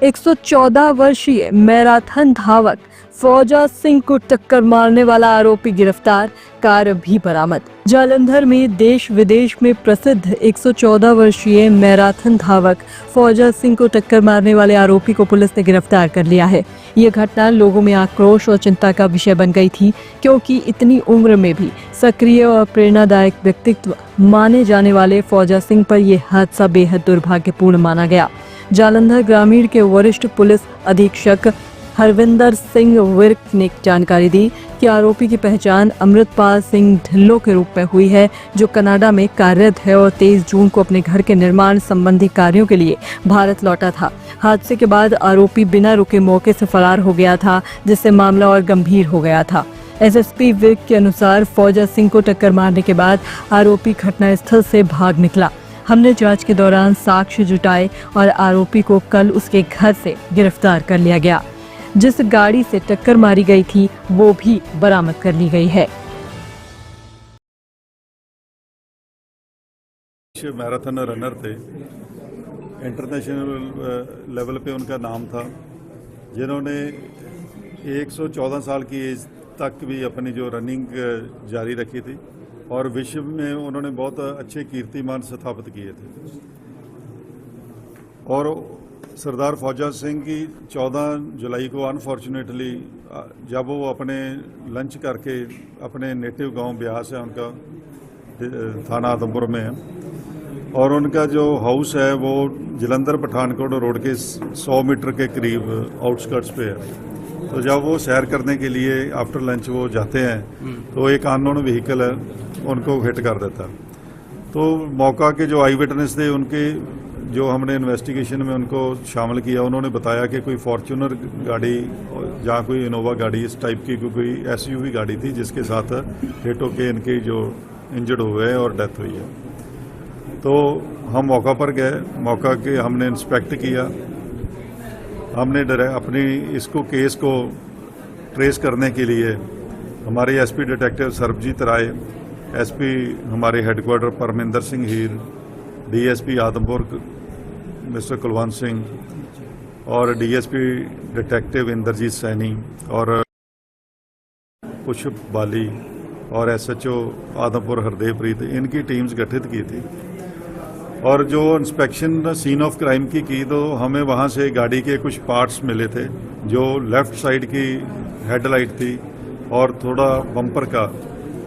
114 वर्षीय मैराथन धावक फौजा सिंह को टक्कर मारने वाला आरोपी गिरफ्तार, कार भी बरामद। जालंधर में देश विदेश में प्रसिद्ध 114 वर्षीय मैराथन धावक फौजा सिंह को टक्कर मारने वाले आरोपी को पुलिस ने गिरफ्तार कर लिया है। ये घटना लोगों में आक्रोश और चिंता का विषय बन गई थी, क्योंकि इतनी उम्र में भी सक्रिय और प्रेरणादायक व्यक्तित्व माने जाने वाले फौजा सिंह पर यह हादसा बेहद दुर्भाग्यपूर्ण माना गया। जालंधर ग्रामीण के वरिष्ठ पुलिस अधीक्षक हरविंदर सिंह विर्क ने जानकारी दी कि आरोपी की पहचान अमृतपाल सिंह ढिल्लो के रूप में हुई है, जो कनाडा में कार्यरत है और 23 जून को अपने घर के निर्माण संबंधी कार्यों के लिए भारत लौटा था। हादसे के बाद आरोपी बिना रुके मौके से फरार हो गया था, जिससे मामला और गंभीर हो गया था। एसएसपी विर्क के अनुसार फौजा सिंह को टक्कर मारने के बाद आरोपी घटनास्थल से भाग निकला। हमने जांच के दौरान साक्ष्य जुटाए और आरोपी को कल उसके घर से गिरफ्तार कर लिया गया। जिस गाड़ी से टक्कर मारी गई थी वो भी बरामद कर ली गई है। मैराथन रनर थे, इंटरनेशनल लेवल पे उनका नाम था, जिन्होंने 114 साल की एज तक भी अपनी जो रनिंग जारी रखी थी और विश्व में उन्होंने बहुत अच्छे कीर्तिमान स्थापित किए थे। और सरदार फौजा सिंह की 14 जुलाई को अनफॉर्चुनेटली जब वो अपने लंच करके अपने नेटिव गांव ब्यास है उनका, थाना आदमपुर में है, और उनका जो हाउस है वो जलंधर पठानकोट रोड के 100 मीटर के करीब आउटस्कर्ट्स पे है। तो जब वो सैर करने के लिए आफ्टर लंच वो जाते हैं तो एक अननोन व्हीकल है उनको हिट कर देता। तो मौका के जो आई विटनेस थे, उनके जो हमने इन्वेस्टिगेशन में उनको शामिल किया, उन्होंने बताया कि कोई फॉर्च्यूनर गाड़ी या कोई इनोवा गाड़ी इस टाइप की कोई एसयूवी गाड़ी थी जिसके साथ हिट होके इनके जो इंजर्ड हुए हैं और डेथ हुई है। तो हम मौका पर गए, मौका के हमने इंस्पेक्ट किया, हमने अपनी इसको केस को ट्रेस करने के लिए हमारे एसपी डिटेक्टिव सरबजीत राय, एसपी हमारे हेडक्वार्टर परमिंदर सिंह हीर, डीएसपी आदमपुर मिस्टर कुलवंत सिंह और डीएसपी डिटेक्टिव इंद्रजीत सैनी और पुष्प बाली और एसएचओ आदमपुर हरदेवप्रीत, इनकी टीम्स गठित की थी। और जो इंस्पेक्शन सीन ऑफ क्राइम की तो हमें वहाँ से गाड़ी के कुछ पार्ट्स मिले थे। जो लेफ्ट साइड की हेडलाइट थी और थोड़ा बम्पर का,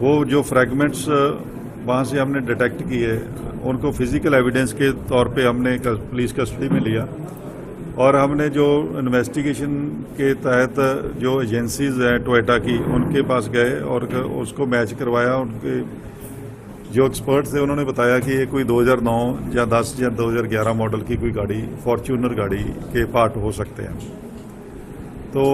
वो जो फ्रैगमेंट्स वहाँ से हमने डिटेक्ट किए, उनको फिजिकल एविडेंस के तौर पे हमने पुलिस कस्टडी में लिया। और हमने जो इन्वेस्टिगेशन के तहत जो एजेंसीज हैं टोयोटा की, उनके पास गए और उसको मैच करवाया। उनके जो एक्सपर्ट थे उन्होंने बताया कि ये कोई 2009 या 10 या 2011 मॉडल की कोई गाड़ी, फॉर्च्यूनर गाड़ी के पार्ट हो सकते हैं। तो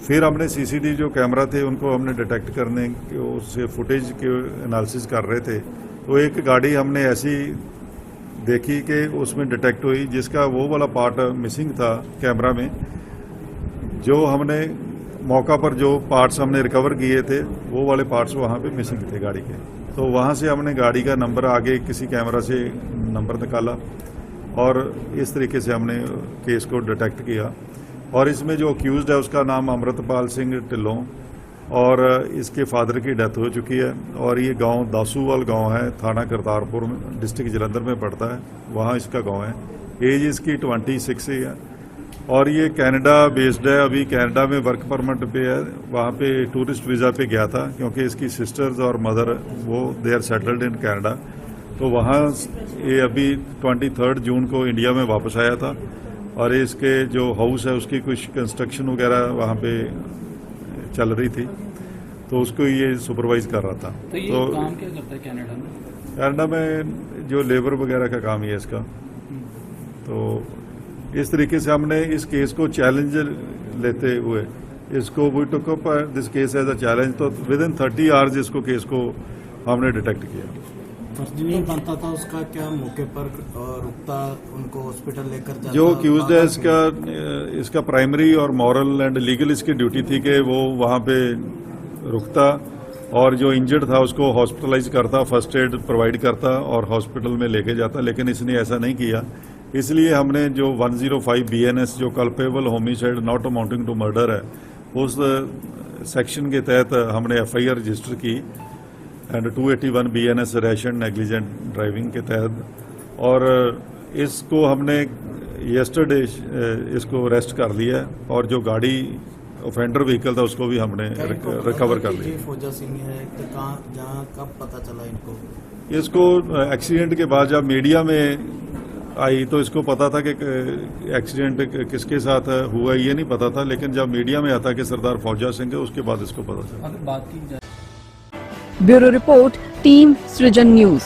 फिर हमने सीसीटीवी जो कैमरा थे उनको हमने डिटेक्ट करने के, उससे फुटेज के एनालिसिस कर रहे थे। तो एक गाड़ी हमने ऐसी देखी कि उसमें डिटेक्ट हुई जिसका वो वाला पार्ट मिसिंग था कैमरा में। जो हमने मौका पर जो पार्ट्स हमने रिकवर किए थे वो वाले पार्ट्स वहाँ पे मिसिंग थे गाड़ी के। तो वहाँ से हमने गाड़ी का नंबर आगे किसी कैमरा से नंबर निकाला और इस तरीके से हमने केस को डिटेक्ट किया। और इसमें जो अक्यूज्ड है उसका नाम अमृतपाल सिंह ढिल्लों, और इसके फादर की डेथ हो चुकी है। और ये गांव दासूवाल गांव है, थाना करतारपुर में, डिस्ट्रिक्ट जलंधर में पड़ता है, वहाँ इसका गांव है। एज इसकी 26 ही है और ये कनाडा बेस्ड है। अभी कनाडा में वर्क परमिट पे है, वहाँ पे टूरिस्ट वीज़ा पे गया था क्योंकि इसकी सिस्टर्स और मदर वो they are settled in Canada. तो वहाँ ये अभी 23 जून को इंडिया में वापस आया था और इसके जो हाउस है उसकी कुछ कंस्ट्रक्शन वगैरह वहाँ पे चल रही थी, तो उसको ये सुपरवाइज कर रहा था। तो ये काम क्या करता है कनाडा में? कनाडा में जो लेबर वगैरह का काम ही है इसका। तो इस तरीके से हमने इस केस को चैलेंज लेते हुए इसको we took up this case as a challenge. तो विद इन 30 आवर्स इसको केस को हमने डिटेक्ट किया। फर्स्ट नहीं बनता था उसका, क्या मौके पर रुकता, उनको हॉस्पिटल लेकर जाता? जो अक्यूज्ड है इसका प्राइमरी और मॉरल एंड लीगल इसकी ड्यूटी थी कि वो वहाँ पे रुकता और जो इंजर्ड था उसको हॉस्पिटलाइज करता, फर्स्ट एड प्रोवाइड करता और हॉस्पिटल में लेके जाता। लेकिन इसने ऐसा नहीं किया। इसलिए हमने जो 105 BNS जो culpable homicide not amounting to murder है उस सेक्शन के तहत हमने FIR रजिस्टर की and 281 BNS rash and negligent driving के तहत, और इसको हमने यस्टरडे इसको अरेस्ट कर लिया है और जो गाड़ी ऑफेंडर व्हीकल था उसको भी हमने रिकवर कर लिया। फौजा सिंह है तो कहाँ जहाँ कब पता चला इनको? इसको एक्सीडेंट के बाद जब मीडिया में आई तो इसको पता था कि एक्सीडेंट किसके साथ हुआ ये नहीं पता था, लेकिन जब मीडिया में आता कि सरदार फौजा सिंह है उसके बाद इसको पता चला। अगर बात की जाए ब्यूरो रिपोर्ट, टीम सृजन न्यूज।